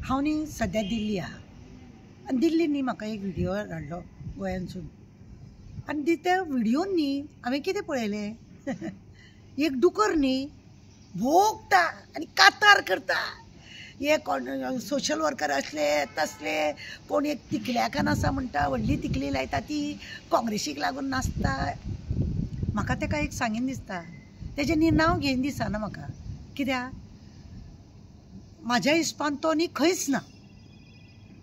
हांव न्ही सद्या दिल्ली आहा आनी दिल्लीन न्ही म्हाका एक व्हिडिओ धाडलो गोंयांतसून आनी त्या व्हिडिओन न्ही हांवें कितें पळयलें एक दुकर न्ही भोगता आनी कातार करता. हे कोण सोशल वर्कर असले तसले कोण एक तिकल्याकन आसा म्हणटा व्हडली तिकली लायता ती काँग्रेसीक लागून नाचता. म्हाका तेका एक सांगीन दिसता तेजें न्ही नांव घेवन दिसना म्हाका कित्याक म्हाज्या हिसपान तो न्ही खंयच ना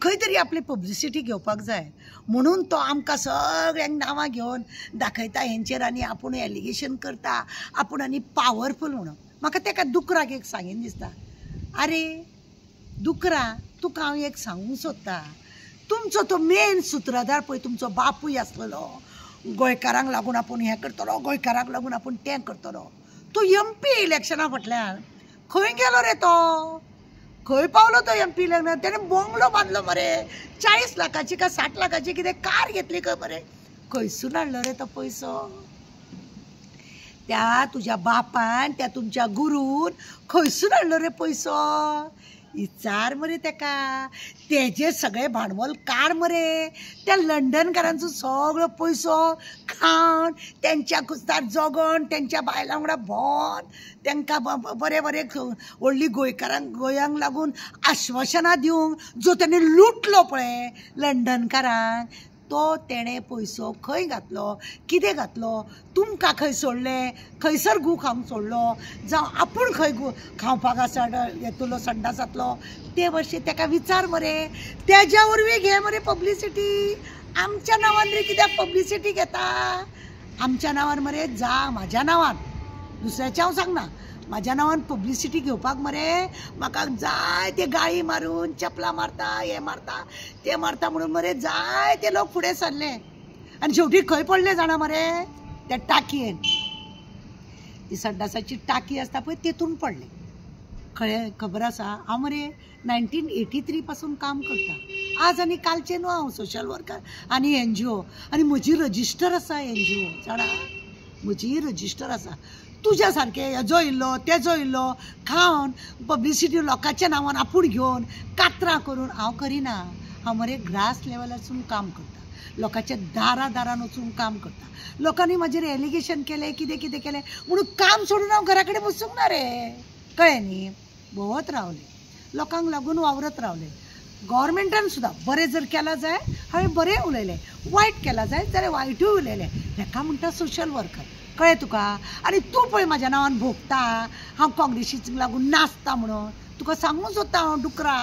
खंय तरी आपली पब्लिसिटी घेवपाक जाय म्हणून तो आमकां सगळ्यांक नांवां घेवन दाखयता हेंचेर आनी आपूण एलिगेशन करता आपूण आनी पावरफूल म्हणून. म्हाका तेका दुकराक एक सांगीन दिसता आरे दुकरा तुका हांव एक सांगूंक सोदता तुमचो तो मेन सुत्रधार पळय तुमचो बापूय आसलेलो गोंयकारांक लागून आपूण हें करतलो गोंयकारांक लागून आपूण तें करतलो तो MP इलेक्शना फाटल्यान खंय गेलो रे तो खंय पावलो तो MP इलेक्शनाक तेणें बंगलो बांदलो मरे 40 लाखाची का 60 लाखाची कितें कार घेतली खंय मरे खंयसून हाडलो रे तो पयसो त्या तुज्या बापान त्या तुमच्या गुरून खंयसून हाडलो रे पयसो विचार मरे तेका तेजे सगळे भांडवल काड मरे त्या लंडनकारांचो सगळो पयसो खावन तेंच्या कुस्तार जगोन तेंच्या बायलां वांगडा भोंवन तेंकां बरे बरे व्हडली गोंयांक लागून आश्वासनां दिवंक जो तेणें लुटलो पळय लंडनकारांक तो तेणें पयसो खंय घातलो कितें घातलो तुमकां खंय सोडलें खंयसर गू खावंक सोडलो जावं आपूण खंय गू खावपाक येतलो संडासातलो ते वर्शी तेका विचार मरे तेज्या वरवीं घे मरे पब्लिसिटी. आमच्या नांवान रे कित्याक पब्लिसिटी घेता आमच्या नांवान मरे जा म्हाज्या नांवान दुसऱ्याचें हांव सांगना म्हाज्या नांवान पब्लिसिटी घेवपाक मरे म्हाका जाय ते गाळी मारून चपलां मारता हे मारता ते मारता म्हणून मरे जाय ते लोक फुडें सरले आनी शेवटी खंय पडले जाणा मरे त्या टाकयेन ती संडासाची टाकी आसता पळय तेतून पडले. खंय खबर आसा हांव मरे 1983 पासून काम करता आज आनी कालचे न्हू हांव सोशल वर्कर आनी NGO आनी म्हजी रजिस्टर आसा NGO जाणा म्हजी रजिस्टर आसा. तुज्या सारके हेजो इल्लो तेजो इल्लो खावन पब्लिसिटी लोकांच्या नांवान आपूण घेवन कातरां करून हांव करिना. हांव मरे ग्रास लेवलासून काम करता लोकांच्या दारान वचून काम करता. लोकांनी म्हाजेर एलिगेशन केलें कितें कितें केलें म्हणून काम सोडून हांव घरा कडेन बसूंक ना रे कळ्ळें न्ही. भोंवत रावलें लोकांक लागून वावरत रावलें. गव्हर्मेंटान सुद्दां बरें जर केलां जाय हांवें बरें उलयलें वायट केलां जाय जाल्यार वायटूय उलयलें हेका म्हणटा सोशल वर्कर कळ्ळें तुका. आनी तूं पळय म्हाज्या नांवान भोगता हांव काँग्रेसीक लागून नाचता म्हणून तुका सांगूंक सोदता हांव डुकरा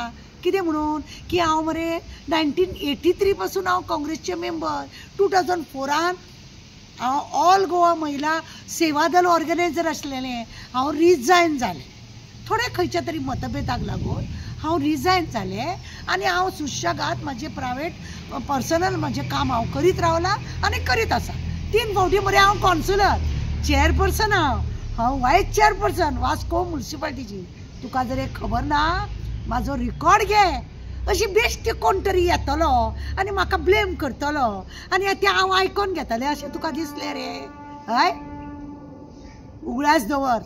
कितें म्हणून की हांव मरे 1983 पासून हांव काँग्रेसचें मेंबर 2004 हांव ऑल गोवा महिला सेवा दल ऑर्गनायझर आसलेलें हांव रिजायन जालें थोडे खंयच्या तरी मतभेदाक लागून हांव रिजायन जालें आनी हांव सुशेगाद म्हाजें प्रायवेट पर्सनल म्हाजें काम हांव करीत रावलां आनी करीत आसा. 3 फावटी मरे हांव कॉन्सुलर चेअरपर्सन हांव वायस चेअरपर्सन वास्को म्युनिसिपालिटीची. तुका जर एक खबर ना म्हाजो रिकॉर्ड घे अशी बेश्टी कोण तरी येतलो आनी म्हाका ब्लेम करतलो आनी तें हांव आयकोन घेतलें अशें तुका दिसलें रे हय उगडास दवर.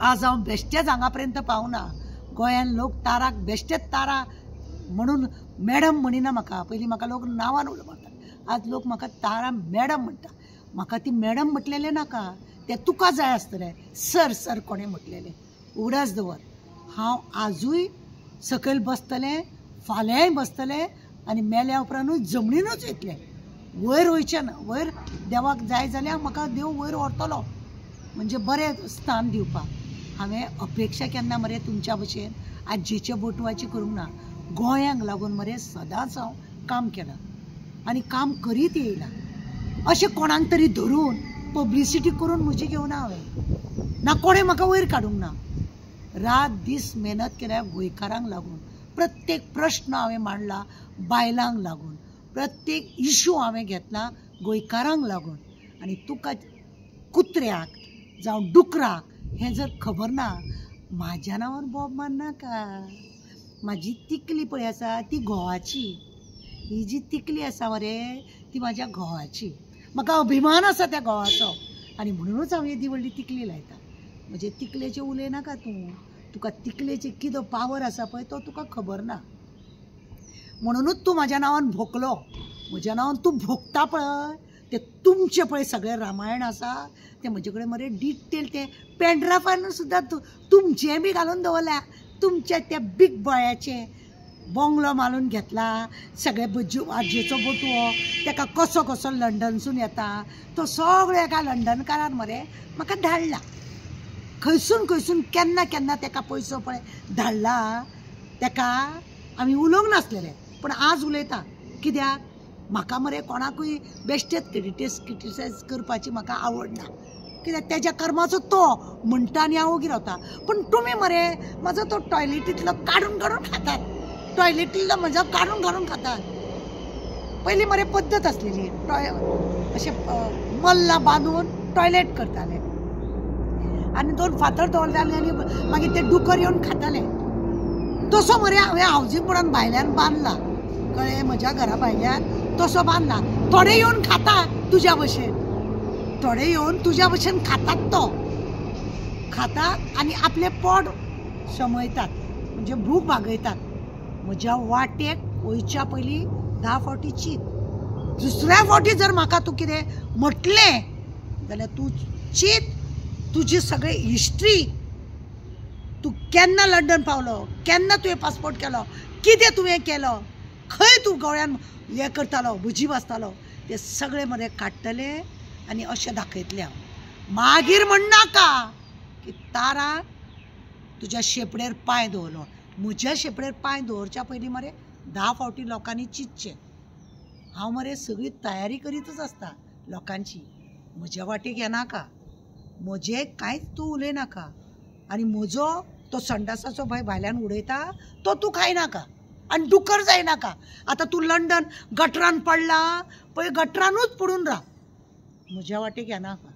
आज हांव बेश्टेच हांगा पर्यंत पावना गोंयान लोक ताराक बेश्टेच तारा म्हणून मॅडम म्हणिना म्हाका पयलीं म्हाका लोक नांवान उलो मारता आज लोक म्हाका तारा मॅडम म्हणटा. म्हाका ती मॅडम म्हटलेलें नाका तें तुका जाय आसतलें सर कोणें म्हटलेलें उगडास दवर. हांव आजूय सकयल बसतलें फाल्यांय बसतलें आनी मेल्या उपरांतूय जमनीनूच येतलें वयर वयचें ना. वयर देवाक जाय जाल्यार म्हाका देव वयर व्हरतलो म्हणजे बरें स्थान दिवपाक. हांवें अपेक्षा केन्ना मरे तुमच्या भशेन आजयेचे बोटवाची करूंक ना. गोंयांक लागून मरे सदांच हांव काम केलां आनी काम करीत येयलां. अशें कोणाक तरी धरून पब्लिसिटी करून म्हजी घेवना हांवें ना कोणें म्हाका वयर काडूंक ना. रात दीस मेहनत केल्या गोंयकारांक लागून प्रत्येक प्रश्न हांवें मांडला बायलांक लागून प्रत्येक इशू हांवें घेतला गोंयकारांक लागून. आनी तुका कुत्र्याक जावं डुकराक हें जर खबर ना म्हाज्या नांवार बोब मारनाका. म्हाजी तिकली पळय आसा ती घोवाची ही जी तिकली आसा मरे ती म्हाज्या घोवाची. म्हाका अभिमान आसा त्या घोवाचो आनी म्हणूनच हांव येदी व्हडली तिकली लायता. म्हणजे तिकलेचे उलयनाका तूं तुका तिकलेची कितें पावर आसा पळय तो तुका खबर ना. म्हणूनच तूं म्हाज्या नांवान भोंकलो. म्हज्या नांवान तूं भोगता पळय ते तुमचे पळय सगळें रामायण आसा ते म्हजे कडेन मरे डिटेल ते पेनड्रायव्हान सुद्दां तुमचें बी घालून दवरल्या. तुमचे त्या बीग बॉयाचे बंगलो मारून घेतला. सगळे आजेचो बटवो ताका कसो कसो लंडनसून येता तो सगळो एका लंडनकारान मरे म्हाका धाडला. खंयसून खंयसून केन्ना केन्ना ताका पयसो पळय धाडला. ताका आमी उलोवंक नासलेले पूण आज उलयता. कित्याक म्हाका मरे कोणाकूय बेश्टेच क्रिटिसायज करपाची म्हाका आवड ना. कित्याक तेज्या कर्माचो तो म्हणटा आनी हांव ओगी रावता. पूण तुमी मरे म्हाजो तो टॉयलेटींतलो काडून काडून खातात. टॉयलेटींतलो म्हजो काडून काडून खातात. पयलीं मरे पद्दत आसलेली अशें मल्ला बांदून टॉयलेट करताले आनी 2 फातर दवरताले आनी मागीर ते डुकर येवन खाताले. तसो मरे हांवें हावजींग बोर्डान भायल्यान बांदला कळ्ळें. म्हज्या घरा भायल्यान तसो बांदला. थोडे येवन खाता तुज्या भशेन. थोडे येवन तुज्या भशेन खातात. तो खातात आनी आपले पोट शमयतात म्हणजे भूक भागयतात. म्हज्या वाटेक वयच्या पयलीं 10 फावटी चीत. दुसऱ्या फावटी जर म्हाका तूं कितें म्हटलें जाल्यार तूं चीत. तुजी सगळी हिस्ट्री तूं केन्ना लंडन पावलो, केन्ना तुवें पासपोर्ट केलो, कितें तुवें केलो, खंय तूं गळ्यान हें करतालो भुजी वाजतालो ते सगळे मरे काडटले आनी अशें दाखयतलें हांव. मागीर म्हणनाका की तारान तुज्या शेपडेर पांय दवरलो. म्हज्या शेपडेर पांय दवरच्या पयलीं मरे 10 फावटी लोकांनी चिंतचें. हांव मरे सगळी तयारी करीतच आसता लोकांची. म्हज्या वाटेक येनाका. म्हजें कांयच तूं उलयनाका. आनी म्हजो तो संडासाचो भायल्यान उडयता तो तूं खायनाका आनी डुकर जायनाका. आतां तूं लंडन गटरान पडला पळय गटरानूच पडून राव. म्हज्या वाटेक येनाका.